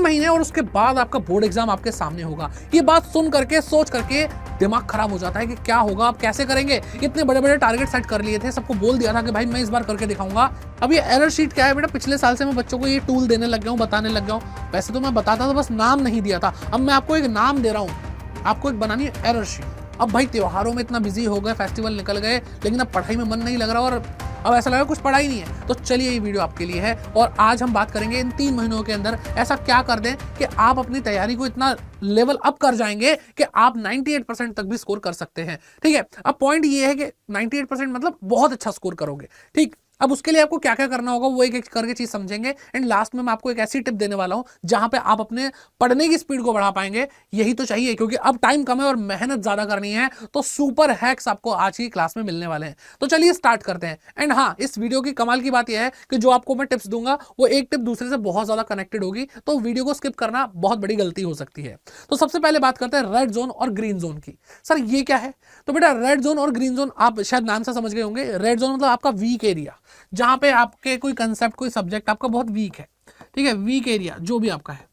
3 महीने और उसके बाद आपका बोर्ड एग्जाम आपके सामने होगा। ये बात सुन करके सोच करके दिमाग खराब हो जाता है कि क्या होगा, आप कैसे करेंगे। इतने बड़े बड़े टारगेट सेट कर लिए थे, सबको बोल दिया था कि भाई मैं इस बार करके दिखाऊंगा। अब ये एरर शीट क्या है बेटा, पिछले साल से मैं बच्चों को ये टूल देने लग गया हूँ, बताने लग गया हूँ। वैसे तो मैं बताता था, बस नाम नहीं दिया था। अब मैं आपको एक नाम दे रहा हूँ, आपको एक बनानी है एरर शीट। अब भाई त्योहारों में इतना बिजी हो गए, फेस्टिवल निकल गए, लेकिन अब पढ़ाई में मन नहीं लग रहा और अब ऐसा लगा कुछ पढ़ा ही नहीं है। तो चलिए ये वीडियो आपके लिए है और आज हम बात करेंगे इन 3 महीनों के अंदर ऐसा क्या कर दें कि आप अपनी तैयारी को इतना लेवल अप कर जाएंगे कि आप 98% तक भी स्कोर कर सकते हैं। ठीक है, अब पॉइंट ये है कि 98% मतलब बहुत अच्छा स्कोर करोगे। ठीक, अब उसके लिए आपको क्या क्या करना होगा वो एक एक करके चीज समझेंगे एंड लास्ट में मैं आपको एक ऐसी टिप देने वाला हूं जहां पे आप अपने पढ़ने की स्पीड को बढ़ा पाएंगे। यही तो चाहिए, क्योंकि अब टाइम कम है और मेहनत ज्यादा करनी है। तो सुपर हैक्स आपको आज की क्लास में मिलने वाले हैं। तो चलिए स्टार्ट करते हैं। एंड हाँ, इस वीडियो की कमाल की बात यह है कि जो आपको मैं टिप्स दूंगा वो एक टिप दूसरे से बहुत ज्यादा कनेक्टेड होगी, तो वीडियो को स्किप करना बहुत बड़ी गलती हो सकती है। तो सबसे पहले बात करते हैं रेड जोन और ग्रीन जोन की। सर ये क्या है? तो बेटा रेड जोन और ग्रीन जोन आप शायद नाम से समझ गए होंगे। रेड जोन मतलब आपका वीक एरिया, जहां पे आपके कोई कंसेप्ट कोई सब्जेक्ट आपका बहुत वीक है। ठीक है, वीक एरिया जो भी आपका है।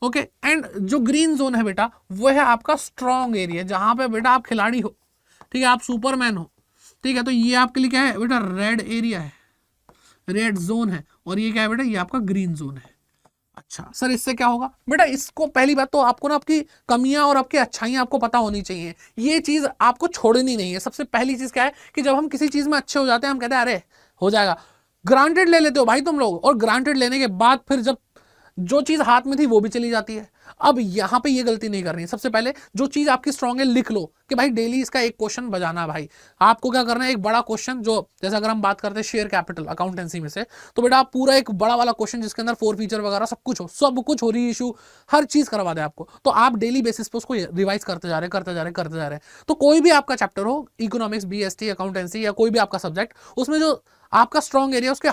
ओके, एंड जो ग्रीन जोन है बेटा वो है आपका स्ट्रॉन्ग एरिया, जहां पे बेटा आप खिलाड़ी हो। ठीक है, आप सुपरमैन हो। ठीक है, तो ये आपके लिए क्या है बेटा, रेड एरिया है, रेड जोन है। और ये क्या है बेटा, ये आपका ग्रीन जोन है। अच्छा सर, इससे क्या होगा बेटा? इसको पहली बात तो आपको ना आपकी कमियां और आपकी अच्छाइयां आपको पता होनी चाहिए। ये चीज आपको छोड़नी नहीं है। सबसे पहली चीज क्या है कि जब हम किसी चीज में अच्छे हो जाते हैं हम कहते हैं अरे हो जाएगा, ग्रांटेड ले लेते हो भाई तुम लोग, और ग्रांटेड लेने के बाद फिर जब जो चीज हाथ में थी वो भी चली जाती है। अब यहां पे ये गलती नहीं करनी है। सबसे पहले जो चीज आपकी स्ट्रांग है लिख लो कि भाई डेली इसका एक क्वेश्चन बजाना। भाई आपको क्या करना है, एक बड़ा क्वेश्चन, जो जैसे अगर हम बात करते हैं शेयर कैपिटल अकाउंटेंसी में से, तो बेटा आप पूरा एक बड़ा वाला क्वेश्चन जिसके अंदर 4 फीचर वगैरह सब कुछ हो रही इशू हर चीज करवा दे आपको, तो आप डेली बेसिस पे उसको रिवाइज करते जा रहे हैं। तो कोई भी आपका चैप्टर हो, इकोनॉमिक्स, बीएसटी, अकाउंटेंसी या कोई भी आपका सब्जेक्ट, उसमें जो आपका स्ट्रॉन्ग एरिया उसके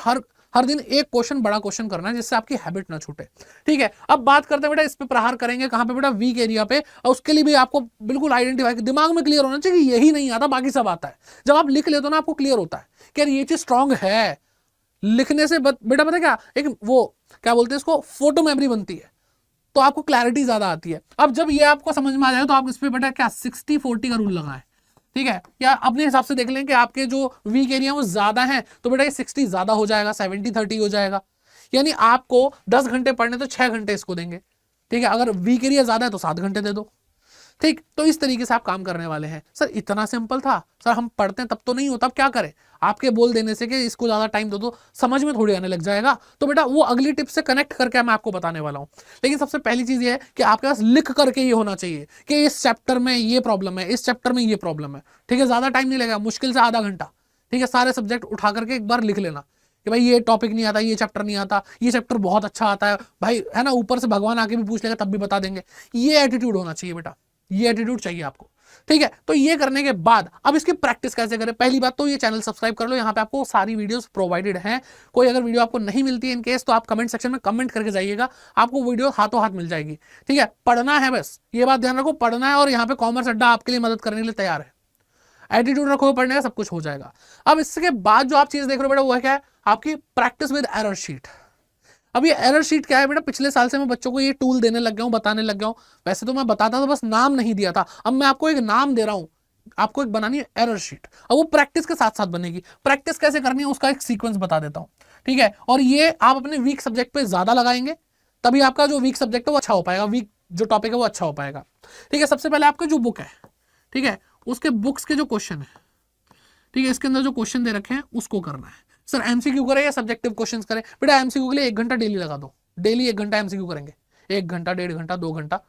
हर दिन एक क्वेश्चन, बड़ा क्वेश्चन करना है जिससे आपकी हैबिट ना छूटे। ठीक है, अब बात करते हैं बेटा इस पे प्रहार करेंगे कहां पे बेटा, वीक एरिया पे। और उसके लिए भी आपको बिल्कुल आइडेंटिफाई, दिमाग में क्लियर होना चाहिए कि यही नहीं आता बाकी सब आता है। जब आप लिख लेते हो ना आपको क्लियर होता है कि यार ये चीज स्ट्रांग है। लिखने से बेटा पता क्या, एक वो क्या बोलते हैं इसको, फोटो मेमोरी बनती है, तो आपको क्लैरिटी ज्यादा आती है। अब जब ये आपको समझ में आ जाए तो आप इस पे बेटा क्या 60-40 का रूल लगाएं। ठीक है, या अपने हिसाब से देख लें कि आपके जो वीक एरिया वो ज्यादा है तो बेटा ये 60 ज्यादा हो जाएगा, 70-30 हो जाएगा। यानी आपको 10 घंटे पढ़ने तो 6 घंटे इसको देंगे। ठीक है, अगर वीक एरिया ज्यादा है तो 7 घंटे दे दो। ठीक, तो इस तरीके से आप काम करने वाले हैं। सर इतना सिंपल था? सर हम पढ़ते हैं तब तो नहीं होता, अब क्या करें? आपके बोल देने से कि इसको ज्यादा टाइम दे दो समझ में थोड़ी आने लग जाएगा। तो बेटा वो अगली टिप से कनेक्ट करके मैं आपको बताने वाला हूं। लेकिन सबसे पहली चीज ये है कि आपके पास लिख करके ये होना चाहिए कि इस चैप्टर में ये प्रॉब्लम है, इस चैप्टर में ये प्रॉब्लम है। ठीक है, ज्यादा टाइम नहीं लगेगा, मुश्किल से आधा घंटा। ठीक है, सारे सब्जेक्ट उठा करके एक बार लिख लेना कि भाई ये टॉपिक नहीं आता, ये चैप्टर नहीं आता, ये चैप्टर बहुत अच्छा आता है भाई, है ना। ऊपर से भगवान आके भी पूछ लेगा तब भी बता देंगे। ये एटीट्यूड होना चाहिए बेटा, ये एटीट्यूड चाहिए आपको। ठीक है, तो ये करने के बाद अब इसकी प्रैक्टिस कैसे करें? पहली बात तो ये चैनल सब्सक्राइब कर लो, यहाँ पे आपको सारी वीडियोस प्रोवाइडेड हैं। कोई अगर वीडियो आपको नहीं मिलती है इन केस, तो आप कमेंट सेक्शन में कमेंट करके जाइएगा, आपको वीडियो हाथों हाथ मिल जाएगी। ठीक है, पढ़ना है, बस ये बात ध्यान रखो, पढ़ना है। और यहाँ पे कॉमर्स अड्डा आपके लिए मदद करने के लिए तैयार है। एटीट्यूड रखो पढ़ने का, सब कुछ हो जाएगा। अब इसके बाद जो आप चीज देख रहे हो बेटा वो है क्या है, आपकी प्रैक्टिस विद एरर शीट। अब ये एरर शीट क्या है बेटा, पिछले साल से मैं बच्चों को ये टूल देने लग गया हूं, बताने लग गया हूं। वैसे तो मैं बताता था, बस नाम नहीं दिया था। अब मैं आपको एक नाम दे रहा हूं, आपको एक बनानी है एरर शीट। अब वो प्रैक्टिस के साथ साथ बनेगी। प्रैक्टिस कैसे करनी है उसका एक सीक्वेंस बता देता हूं। ठीक है, और ये आप अपने वीक सब्जेक्ट पे ज्यादा लगाएंगे, तभी आपका जो वीक सब्जेक्ट है वो अच्छा हो पाएगा, वीक जो टॉपिक है वो अच्छा हो पाएगा। ठीक है, सबसे पहले आपका जो बुक है, ठीक है, उसके बुक्स के जो क्वेश्चन है, ठीक है, इसके अंदर जो क्वेश्चन दे रखे हैं उसको करना है। सर एमसीक्यू करें या सब्जेक्टिव क्वेश्चंस करें? बेटा एमसीक्यू के लिए 1 घंटा डेली लगा दो। डेली 1 घंटा एमसीक्यू करेंगे, 1 घंटा, 1.5 घंटा, 2 घंटा।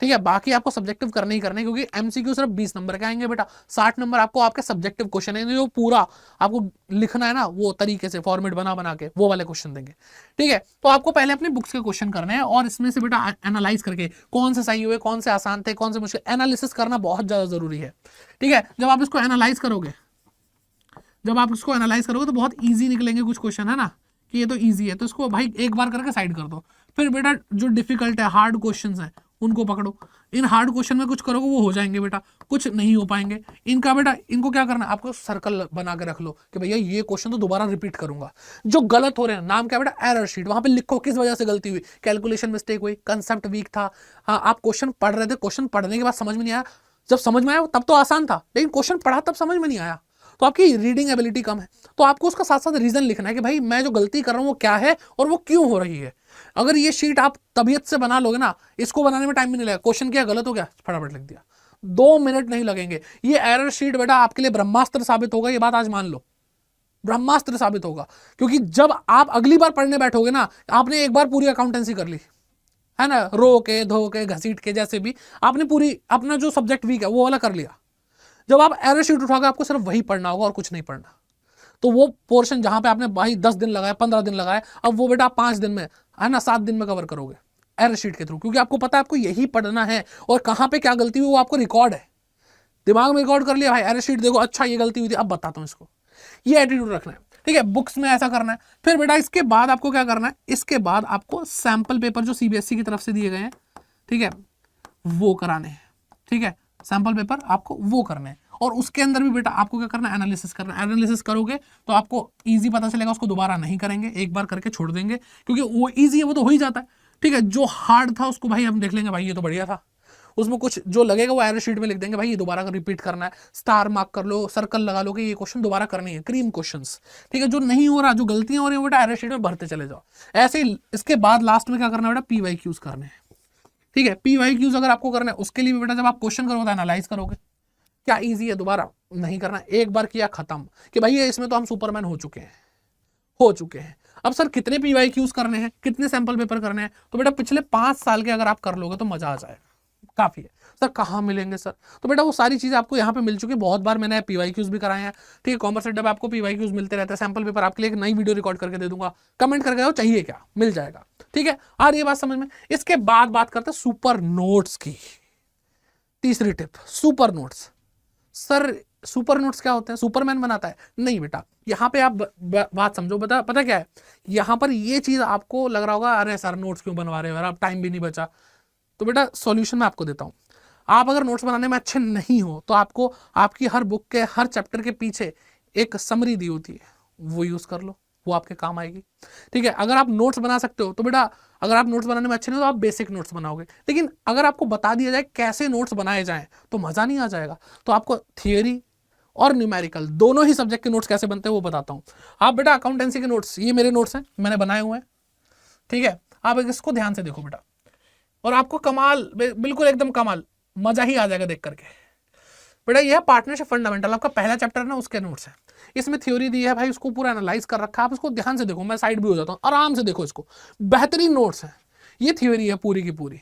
ठीक है, बाकी आपको सब्जेक्टिव करने ही करने, क्योंकि एमसीक्यू सिर्फ 20 नंबर के आएंगे बेटा। 60 नंबर आपको आपके सब्जेक्टिव क्वेश्चन है, जो पूरा आपको लिखना है ना वो तरीके से, फॉर्मेट बना के वो वाले क्वेश्चन देंगे। ठीक है, तो आपको पहले अपनी बुक्स के क्वेश्चन करने हैं और इसमें से बेटा एनालाइज करके कौन से सही हुए, कौन से आसान थे, कौन से मुश्किल, एनालिसिस करना बहुत ज्यादा जरूरी है। ठीक है, जब आप इसको एनालाइज करोगे, तो बहुत इजी निकलेंगे कुछ क्वेश्चन, है ना, कि ये तो इजी है, तो इसको भाई एक बार करके साइड कर दो। फिर बेटा जो डिफिकल्ट है, हार्ड क्वेश्चंस हैं, उनको पकड़ो। इन हार्ड क्वेश्चन में कुछ करोगे वो हो जाएंगे बेटा, कुछ नहीं हो पाएंगे। इनका बेटा इनको क्या करना है, आपको सर्कल बना के रख लो कि भैया ये क्वेश्चन तो दोबारा रिपीट करूंगा। जो गलत हो रहे हैं, नाम क्या बेटा, एरर शीट, वहां पे लिखो किस वजह से गलती हुई, कैलकुलेशन मिस्टेक हुई, कंसेप्ट वीक था। हाँ, आप क्वेश्चन पढ़ रहे थे, क्वेश्चन पढ़ने के बाद समझ में नहीं आया, जब समझ में आया तब तो आसान था, लेकिन क्वेश्चन पढ़ा तब समझ में नहीं आया, तो आपकी रीडिंग एबिलिटी कम है। तो आपको उसका साथ साथ रीजन लिखना है कि भाई मैं जो गलती कर रहा हूं वो क्या है और वो क्यों हो रही है। अगर ये शीट आप तबीयत से बना लोगे ना, इसको बनाने में टाइम भी नहीं लगेगा, क्वेश्चन क्या गलत हो गया फटाफट लिख दिया, 2 मिनट नहीं लगेंगे। ये एरर शीट बेटा आपके लिए ब्रह्मास्त्र साबित होगा, ये बात आज मान लो, ब्रह्मास्त्र साबित होगा। क्योंकि जब आप अगली बार पढ़ने बैठोगे ना, आपने एक बार पूरी अकाउंटेंसी कर ली है ना, रो के धो के घसीट के, जैसे भी आपने पूरी अपना जो सब्जेक्ट वीक है वो वाला कर लिया। जब आप एरर शीट उठाओगे आपको सिर्फ वही पढ़ना होगा और कुछ नहीं पढ़ना। तो वो पोर्शन जहां पे आपने भाई 10 दिन लगाए, 15 दिन लगाए, अब वो बेटा आप 5 दिन में है ना 7 दिन में कवर करोगे एरर शीट के थ्रू, क्योंकि आपको पता है आपको यही पढ़ना है और कहां पे क्या गलती हुई वो आपको रिकॉर्ड है, दिमाग में रिकॉर्ड कर लिया भाई, एरर शीट देखो, अच्छा ये गलती हुई थी, अब बताता हूं इसको। ये एटीट्यूड रखना है, ठीक है, बुक्स में ऐसा करना है। फिर बेटा इसके बाद आपको क्या करना है, इसके बाद आपको सैंपल पेपर जो सीबीएसई की तरफ से दिए गए हैं, ठीक है, वो कराने हैं, ठीक है, सैंपल पेपर आपको वो करने हैं। और उसके अंदर भी बेटा आपको क्या करना है, एनालिसिस करना है। एनालिसिस करोगे तो आपको इजी पता चलेगा, उसको दोबारा नहीं करेंगे, एक बार करके छोड़ देंगे, क्योंकि वो इजी है वो तो हो ही जाता है, ठीक है। जो हार्ड था उसको भाई हम देख लेंगे, भाई ये तो बढ़िया था, उसमें कुछ जो लगेगा वो एरर शीट में लिख देंगे, भाई ये दोबारा रिपीट करना है, स्टार मार्क कर लो, सर्कल लगा लो कि ये क्वेश्चन दोबारा करनी है, क्रीम क्वेश्चंस, ठीक है। जो नहीं हो रहा, जो गलतियां हो रही है बेटा एरर शीट में भरते चले जाओ। ऐसे ही इसके बाद लास्ट में क्या करना है बेटा, पीवाईक्यूज करने हैं, ठीक है। पीवाईक्यूज अगर आपको करना है, उसके लिए बेटा जब आप क्वेश्चन करोगे एनालाइज करोगे, क्या इजी है, दोबारा नहीं करना, एक बार किया खत्म, कि भाई ये इसमें तो हम सुपरमैन हो चुके हैं। अब सर कितने पीवाईक्यूज करने हैं, कितने सैंपल पेपर करने हैं, तो बेटा पिछले 5 साल के अगर आप कर लोगे तो मजा आ जाएगा, काफी है। सर कहाँ मिलेंगे सर, तो बेटा वो सारी चीजें आपको यहाँ पे मिल चुकी है, बहुत बार मैंने पीवाईक्यूज भी कराए हैं, ठीक है। कॉमर्स अड्डा पे आपको पीवाईक्यूज मिलते रहते हैं, सैंपल पेपर आपके लिए एक नई वीडियो रिकॉर्ड करके दे दूंगा, कमेंट करके आओ चाहिए क्या, मिल जाएगा, ठीक है। आ रही है बात समझ में। इसके बाद बात करते हैं सुपर नोट्स की, तीसरी tip, super notes. Sir super notes क्या होते हैं, सुपरमैन बनाता है, नहीं बेटा, यहाँ पे आप बात समझो, पता क्या है, यहाँ पर ये चीज आपको लग रहा होगा अरे सर नोट्स क्यों बनवा रहे हो यार, अब टाइम भी नहीं बचा, तो बेटा सॉल्यूशन मैं आपको देता हूँ। आप अगर नोट्स बनाने में अच्छे नहीं हो तो आपको आपकी हर बुक के हर चैप्टर के पीछे एक समरी दी होती है, वो यूज कर लो, वो आपके काम आएगी, ठीक है। अगर आप नोट्स बना सकते हो तो बेटा, अगर आप नोट्स बनाने में अच्छे नहीं हो तो आप बेसिक नोट्स बनाओगे, लेकिन अगर आपको बता दिया जाए कैसे नोट्स बनाए जाएं तो मजा नहीं आ जाएगा। तो आपको थियरी और न्यूमेरिकल दोनों ही सब्जेक्ट के नोट्स कैसे बनते हैं वो बताता हूँ। आप बेटा अकाउंटेंसी के नोट्स, ये मेरे नोट्स हैं, मैंने बनाए हुए हैं, ठीक है। आप इसको ध्यान से देखो बेटा, और आपको कमाल, बिल्कुल एकदम कमाल, मजा ही आ जाएगा देख करके। बेटा यह पार्टनरशिप फंडामेंटल आपका पहला चैप्टर ना, उसके नोट्स है, इसमें थ्योरी दी है भाई, उसको पूरा एनालाइज कर रखा है, आप इसको ध्यान से देखो, मैं साइड भी हो जाता हूँ, आराम से देखो इसको, बेहतरीन नोट्स है, ये थ्योरी है पूरी की पूरी,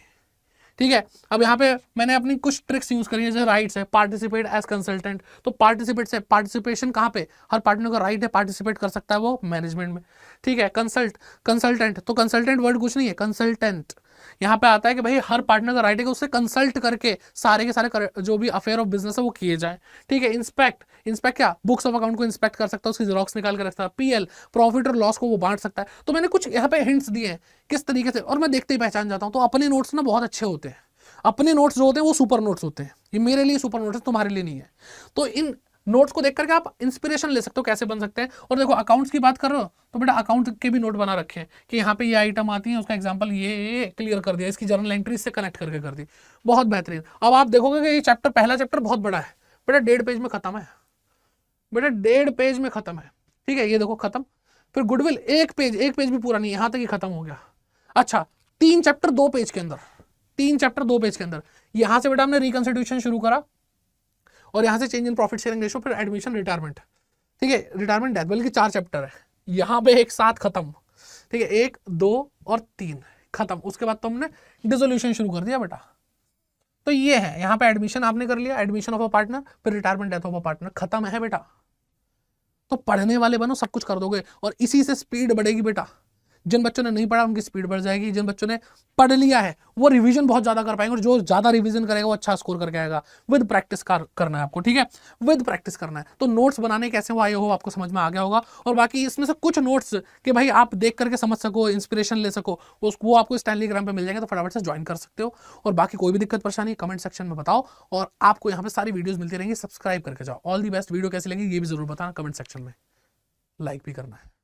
ठीक है। अब यहाँ पे मैंने अपनी कुछ ट्रिक्स यूज करी है, जैसे राइट्स है, पार्टिसिपेट एज कंसल्टेंट, तो पार्टिसिपेट से पार्टिसिपेशन कहाँ पे, हर पार्टनर का राइट है, पार्टिसिपेट कर सकता है वो मैनेजमेंट में, ठीक है। कंसल्टेंट, तो कंसल्टेंट वर्ड कुछ नहीं है, कंसल्टेंट यहाँ पे आता है कि भाई हर पार्टनर का राइट है उससे कंसल्ट करके सारे के सारे जो भी अफेयर ऑफ बिजनेस है वो किए जाए, ठीक है। इंस्पेक्ट क्या, बुक्स ऑफ अकाउंट को इंस्पेक्ट कर सकता है, उसकी जेरॉक्स निकाल कर रखता है। पीएल, प्रॉफिट और लॉस को वो बांट सकता है। तो मैंने कुछ यहाँ पे हिंट्स दिए हैं किस तरीके से, और मैं देखते ही पहचान जाता हूँ। तो अपने नोट्स ना बहुत अच्छे होते हैं, अपने नोट्स जो होते हैं वो सुपर नोट्स होते हैं, ये मेरे लिए सुपर नोट्स है, तुम्हारे लिए नहीं है। तो इन नोट्स को देख करके आप इंस्पिरेशन ले सकते हो कैसे बन सकते हैं। और देखो अकाउंट्स की बात कर रहे हो तो बेटा अकाउंट के भी नोट बना रखे हैं कि यहाँ पे ये आइटम आती है, उसका एग्जांपल ये क्लियर कर दिया, इसकी जर्नल एंट्री से कनेक्ट करके कर दी, बहुत बेहतरीन। अब आप देखोगे कि ये चैप्टर, पहला चैप्टर बहुत बड़ा है बेटा, 1.5 पेज में खत्म है बेटा, 1.5 पेज में खत्म है, ठीक है। ये देखो खत्म। फिर गुडविल 1 पेज भी पूरा नहीं, यहाँ तक ही खत्म हो गया। अच्छा 3 चैप्टर 2 पेज के अंदर, 3 चैप्टर 2 पेज के अंदर। यहां से बेटा हमने रिकंस्टिट्यूशन शुरू करा, और यहां से change in profit sharing ratio, फिर एडमिशन, रिटायरमेंट, ठीक है, रिटायरमेंट डेथ, बल्कि 4 चैप्टर है, यहां पे एक साथ खत्म, ठीक है, 1 2 और 3 खत्म। उसके बाद तो हमने डिसोल्यूशन शुरू कर दिया बेटा। तो ये है, यहाँ पे एडमिशन आपने कर लिया, एडमिशन ऑफ अ पार्टनर, फिर retirement, death of a partner, खत्म है बेटा। तो पढ़ने वाले बनो, सब कुछ कर दोगे, और इसी से स्पीड बढ़ेगी बेटा। जिन बच्चों ने नहीं पढ़ा उनकी स्पीड बढ़ जाएगी, जिन बच्चों ने पढ़ लिया है वो रिवीजन बहुत ज्यादा कर पाएंगे, और जो ज्यादा रिवीजन करेगा वो अच्छा स्कोर करके आएगा। विद प्रैक्टिस करना है आपको, ठीक है, विद प्रैक्टिस करना है। तो नोट्स बनाने कैसे वो आए हो आपको समझ में आ गया होगा। और बाकी इसमें से कुछ नोट्स कि भाई आप देख करके समझ सको, इंस्पिरेशन ले सको, वो आपको स्टैनलीग्राम पे मिल जाएगा, तो फटाफट से ज्वाइन कर सकते हो। और बाकी कोई भी दिक्कत परेशानी कमेंट सेक्शन में बताओ, और आपको यहाँ पे सारी वीडियोस मिलती रहेंगी, सब्सक्राइब करके जाओ। All the best. वीडियो कैसी लगी ये भी जरूर बताना कमेंट सेक्शन में, लाइक भी करना है।